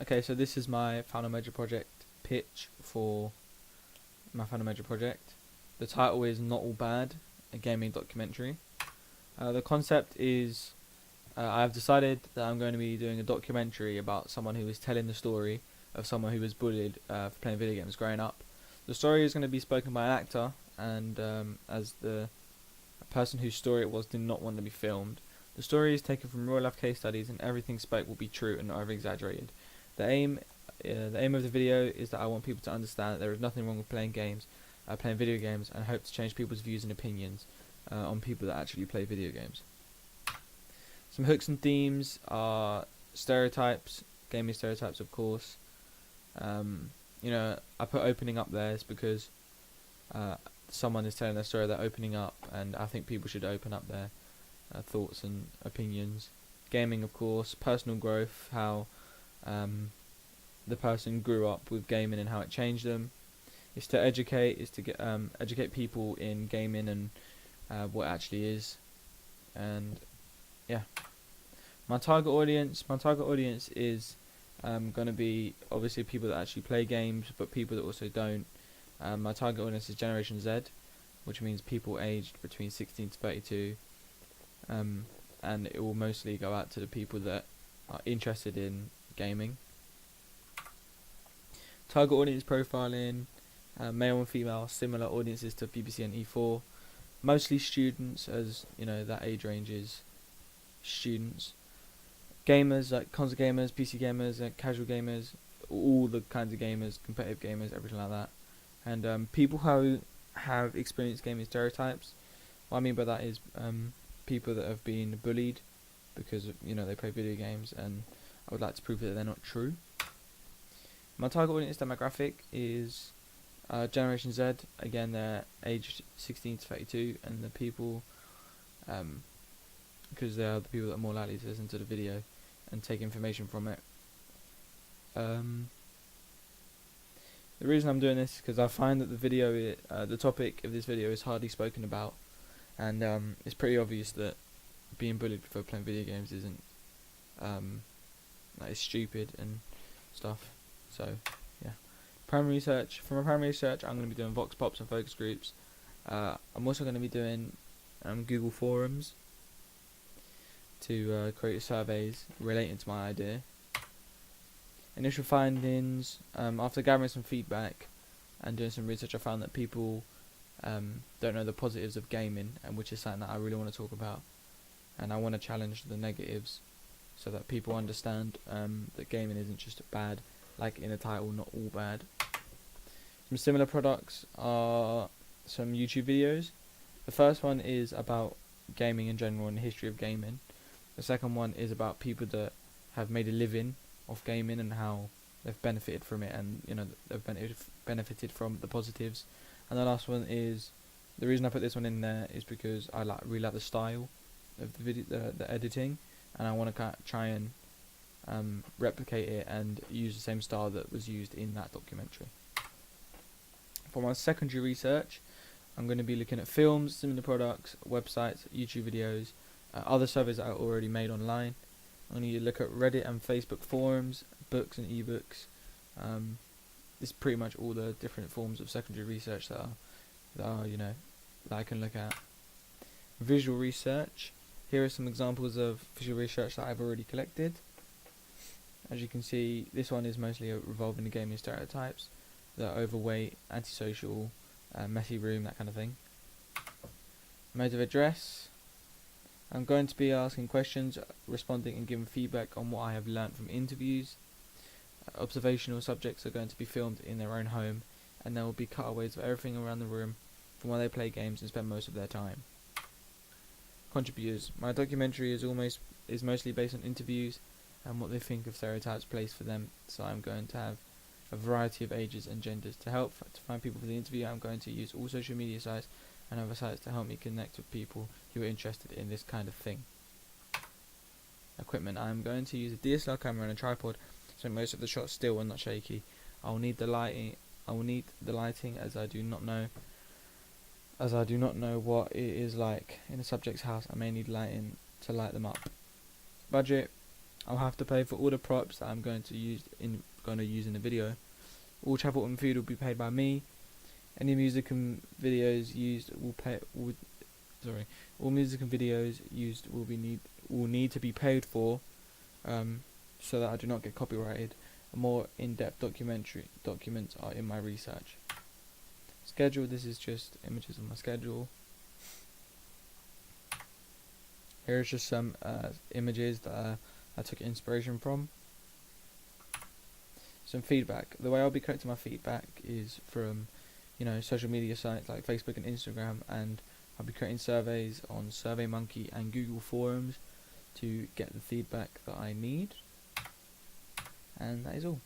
Okay, so this is my final major project pitch for my final major project. The title is Not All Bad, a gaming documentary. The concept is I have decided that I'm going to be doing a documentary about someone who is telling the story of someone who was bullied for playing video games growing up. The story is going to be spoken by an actor, and as the person whose story it was did not want to be filmed. The story is taken from real life case studies, and everything spoke will be true and not over exaggerated. The aim of the video is that I want people to understand that there is nothing wrong with playing games, playing video games, and hope to change people's views and opinions on people that actually play video games. Some hooks and themes are stereotypes, gaming stereotypes, of course. I put opening up there is because someone is telling their story, they're opening up, and I think people should open up their thoughts and opinions. Gaming, of course, personal growth, how the person grew up with gaming and how it changed them. It's to educate, is to get educate people in gaming and what it actually is. And yeah, my target audience is going to be obviously people that actually play games, but people that also don't. My target audience is Generation Z, which means people aged between 16 to 32, and it will mostly go out to the people that are interested in gaming. Target audience profiling, male and female, similar audiences to BBC and E4, mostly students, as you know that age range is students. Gamers, like console gamers, PC gamers, casual gamers, all the kinds of gamers, competitive gamers, everything like that. And people who have experienced gaming stereotypes. What I mean by that is people that have been bullied because they play video games, and I would like to prove that they're not true. My target audience demographic is Generation Z. Again, they're aged 16 to 32, and the people, because they are the people that are more likely to listen to the video and take information from it. The reason I'm doing this is because I find that the topic of this video is hardly spoken about, and it's pretty obvious that being bullied for playing video games isn't it's stupid and stuff. So yeah, primary research. For my primary research, I'm going to be doing vox pops and focus groups. I'm also going to be doing Google forums to create surveys relating to my idea. Initial findings, after gathering some feedback and doing some research, I found that people don't know the positives of gaming, and which is something that I really want to talk about, and I want to challenge the negatives so that people understand that gaming isn't just bad, like in the title, not all bad. Some similar products are some YouTube videos. The first one is about gaming in general and the history of gaming. The second one is about people that have made a living off gaming and how they've benefited from it, and they've benefited from the positives. And the last one is, the reason I put this one in there is because I really like the style of the video, the editing, and I want to try and replicate it and use the same style that was used in that documentary. For my secondary research, I'm going to be looking at films, similar products, websites, YouTube videos, other surveys that I already made online. I'm going to look at Reddit and Facebook forums, books and ebooks. This is pretty much all the different forms of secondary research that I can look at. Visual research. Here are some examples of visual research that I've already collected. As you can see, this one is mostly revolving the gaming stereotypes. The overweight, antisocial, messy room, that kind of thing. Mode of address. I'm going to be asking questions, responding and giving feedback on what I have learnt from interviews. Observational subjects are going to be filmed in their own home, and there will be cutaways of everything around the room from where they play games and spend most of their time. Contributors. My documentary is mostly based on interviews and what they think of stereotypes placed for them, so I'm going to have a variety of ages and genders. To help to find people for the interview, I'm going to use all social media sites and other sites to help me connect with people who are interested in this kind of thing. Equipment. I'm going to use a DSLR camera and a tripod, so most of the shots still and not shaky. I will need the lighting as I do not know what it is like in a subject's house. I may need lighting to light them up. Budget. I'll have to pay for all the props that I'm going to use in the video. All travel and food will be paid by me. Any music and videos used all music and videos used will need to be paid for, so that I do not get copyrighted. More in-depth documents are in my research. Schedule. This is just images of my schedule. Here's just some images that I took inspiration from. Some feedback. The way I'll be collecting my feedback is from, social media sites like Facebook and Instagram, and I'll be creating surveys on SurveyMonkey and Google Forums to get the feedback that I need. And that is all.